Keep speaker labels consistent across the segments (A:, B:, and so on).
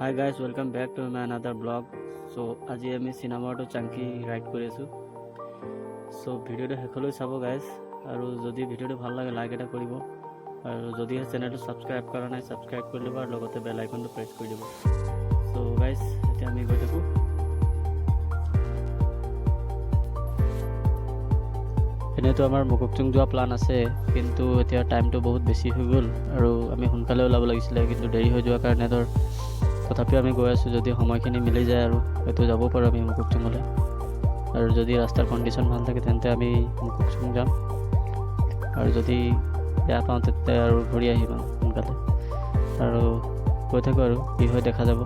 A: Hi guys, welcome back to my another blog. So আজি আমি cinema two chunky ride কৰি আছোঁ। So ভিডিঅ'টো শেষলৈ চাব গাইজ, আৰু যদি ভিডিঅ'টো ভাল লাগে লাইক এটা কৰিব, আৰু যদি চেনেলটো ছাবস্ক্ৰাইব কৰা নাই ছাবস্ক্ৰাইব কৰি ল'ব, আৰু লগতে বেল আইকনটো প্ৰেছ কৰি দিব। সো গাইজ এতিয়া আমি গৈ থাকোঁ। এনেতো আমাৰ মুকুকচুং যোৱা প্লান আছে, কিন্তু এতিয়া টাইমটো বহুত বেছি হৈ গ'ল আৰু আমি সোনকালে ওলাব লাগিছিলে, কিন্তু দেৰি হৈ যোৱাৰ কাৰণে তথাপিও আমি গৈ আছোঁ। যদি সময়খিনি মিলি যায় আৰু হয়তো যাব পাৰোঁ আমি মুকুকচুঙলৈ, আৰু যদি ৰাস্তাৰ কণ্ডিশ্যন ভাল থাকে তেন্তে আমি মুকুকচুং যাম, আৰু যদি বেয়া পাওঁ তেন্তে আৰু ঘূৰি আহিম সোনকালে। আৰু গৈ থাকোঁ আৰু কি হয় দেখা যাব।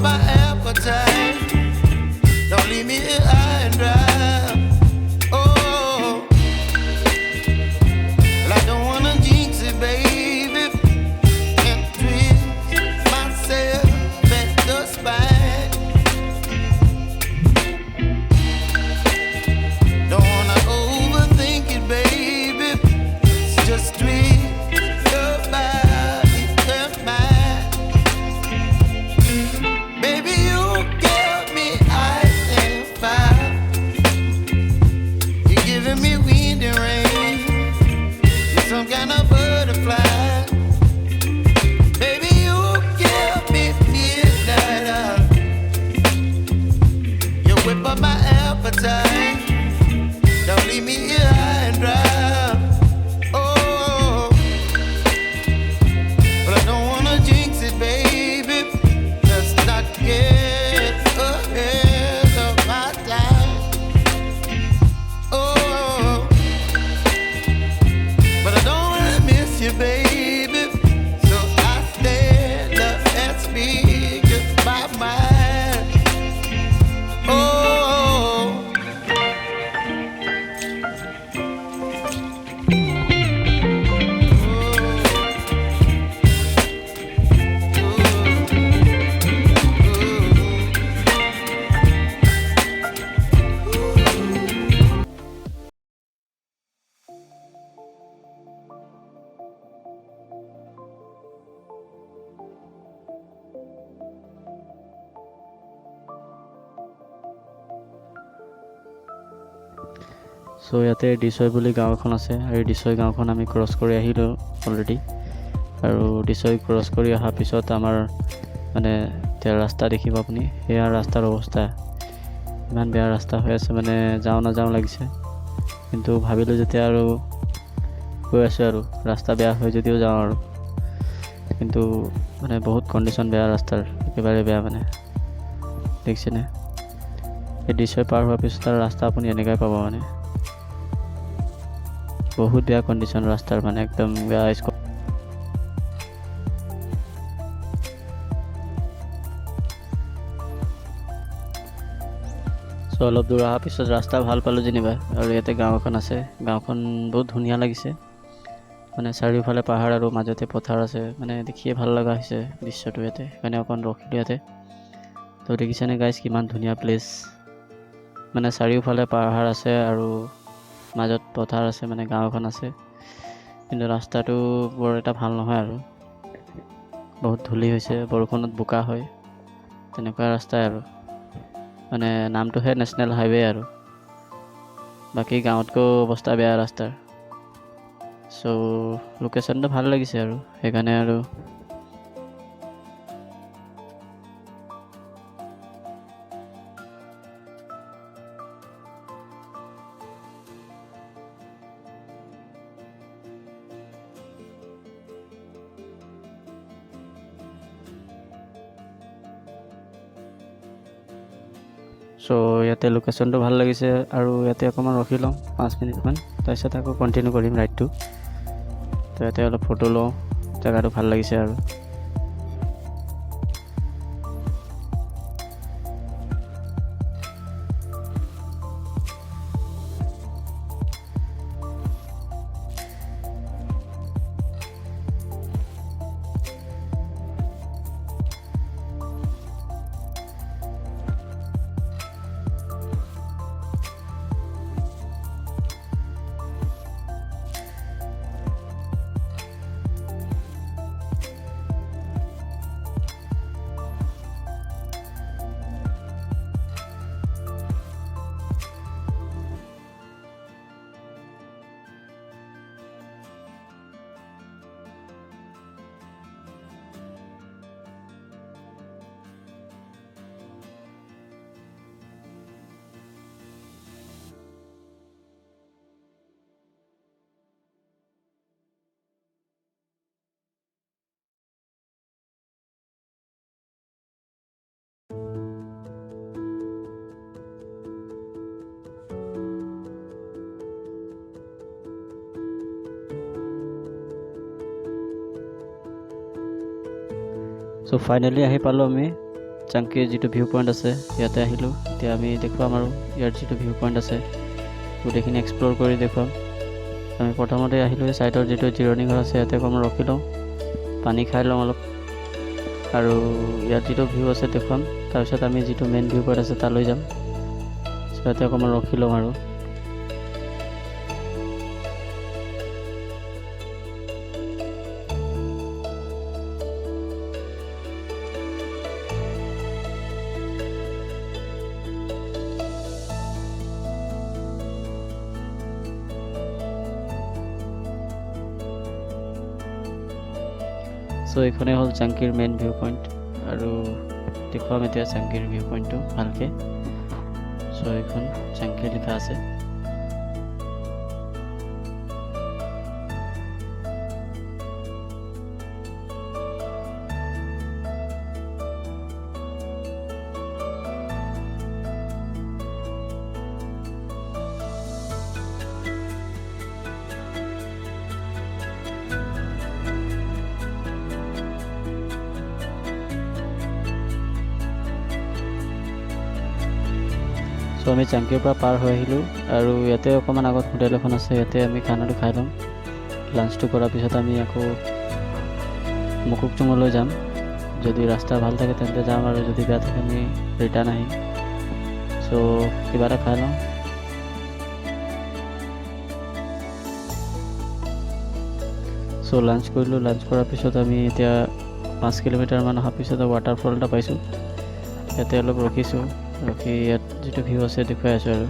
B: My appetite, don't leave me here high and dry. Oh, well, I don't wanna jinx it, baby, and twist myself at the spine. Don't wanna overthink it, baby, it's just twist your body and mine. Baby, you give me ice and fire. You're giving me wind and rain. You're some kind of butterfly. Baby, you give me midnight. You whip up my appetite. Don't leave me here high and dry. Oh, but I don't wanna jinx it, baby. Not get ahead of my time. Oh, but I don't wanna miss you, baby. So I stand up and speak my mind. Oh,
A: চ' ইয়াতে ডিচৈ বুলি গাঁও এখন আছে, আৰু ডিচৈ গাঁওখন আমি cross কৰি আহিলোঁ অলৰেডি। আৰু ডিচৈ ক্ৰছ কৰি অহাৰ পিছত আমাৰ মানে এতিয়া ৰাস্তা দেখিব আপুনি, সেয়া ৰাস্তাৰ অৱস্থা ইমান বেয়া ৰাস্তা হৈ আছে, মানে যাওঁ নাযাওঁ লাগিছে। কিন্তু ভাবিলোঁ যেতিয়া আৰু গৈ আছোঁ, আৰু ৰাস্তা বেয়া হয় যদিও যাওঁ আৰু, কিন্তু মানে বহুত কণ্ডিশ্যন বেয়া ৰাস্তাৰ, একেবাৰে বেয়া মানে দেখিছেনে। এই ডিচৈ পাৰ হোৱাৰ পিছত আৰু ৰাস্তা আপুনি এনেকুৱাই পাব, মানে বহুত বেয়া কণ্ডিশ্যন ৰাস্তাৰ, মানে একদম বেয়া। চ' অলপ দূৰ অহাৰ পিছত ৰাস্তা ভাল পালোঁ যেনিবা, আৰু ইয়াতে গাঁও এখন আছে। গাঁওখন বহুত ধুনীয়া লাগিছে, মানে চাৰিওফালে পাহাৰ আৰু মাজতে পথাৰ আছে, মানে দেখিয়ে ভাল লগা হৈছে দৃশ্যটো ইয়াতে, সেইকাৰণে অকণ ৰখিলোঁ ইয়াতে। তো দেখিছেনে গাইজ কিমান ধুনীয়া প্লেচ, মানে চাৰিওফালে পাহাৰ আছে আৰু মাজত পথাৰ আছে, মানে গাঁও এখন আছে, কিন্তু ৰাস্তাটো বৰ এটা ভাল নহয় আৰু বহুত ধূলি হৈছে, বৰষুণত বোকা হয়, তেনেকুৱা ৰাস্তাই আৰু মানে নামটোহে নেশ্যনেল হাইৱে আৰু বাকী গাঁৱতকৈ অৱস্থা বেয়া ৰাস্তাৰ। চ' লোকেশ্যনটো ভাল লাগিছে আৰু সেইকাৰণে আৰু ইয়াতে লোকেশ্যনটো ভাল লাগিছে আৰু ইয়াতে অকণমান ৰখি লওঁ 5 মিনিটমান, তাৰপিছত আকৌ কণ্টিনিউ কৰিম ৰাইডটো। তো ইয়াতে অলপ ফটো লওঁ, জেগাটো ভাল লাগিছে আৰু ফাইনেলি আহি পালোঁ আমি চাংকিৰ যিটো ভিউ পইণ্ট আছে, ইয়াতে আহিলোঁ। এতিয়া আমি দেখুৱাম আৰু ইয়াৰ যিটো ভিউ পইণ্ট আছে গোটেইখিনি এক্সপ্ল'ৰ কৰি দেখুৱাম। আমি প্ৰথমতে আহিলোঁ এই ছাইডৰ যিটো জিৰণি ঘৰ আছে, ইয়াতে অকণমান ৰখি লওঁ, পানী খাই লওঁ অলপ, আৰু ইয়াত যিটো ভিউ আছে দেখুৱাম। তাৰপিছত আমি যিটো মেইন ভিউ পইণ্ট আছে তালৈ যাম। ইয়াতে অকণমান ৰখি লওঁ আৰু এইখনেই হ'ল চাংকিৰ মেইন ভিউ পইণ্ট, আৰু দেখুৱাম এতিয়া চাংকিৰ ভিউ পইণ্টটো ভালকৈ। এইখন চাংকি লিখা আছে। আমি চাংকিৰ পৰা পাৰ হৈ আহিলোঁ, আৰু ইয়াতে অকণমান আগত হোটেল এখন আছে, ইয়াতে আমি খানাটো খাই ল'ম। লাঞ্চটো কৰাৰ পিছত আমি আকৌ মুকুকচুঙলৈ যাম। যদি ৰাস্তা ভাল থাকে তেন্তে যাম, আৰু যদি বেয়া থাকে আমি ৰিটাৰ্ণ আহিম। কিবা এটা খাই লওঁ। লাঞ্চ কৰিলোঁ। লাঞ্চ কৰাৰ পিছত আমি এতিয়া 5 কিলোমিটাৰমান অহাৰ পিছত ৱাটাৰফল এটা পাইছোঁ। ইয়াতে অলপ ৰখিছোঁ, ৰখি ইয়াত যিটো ভিউ আছে দেখুৱাই আছোঁ আৰু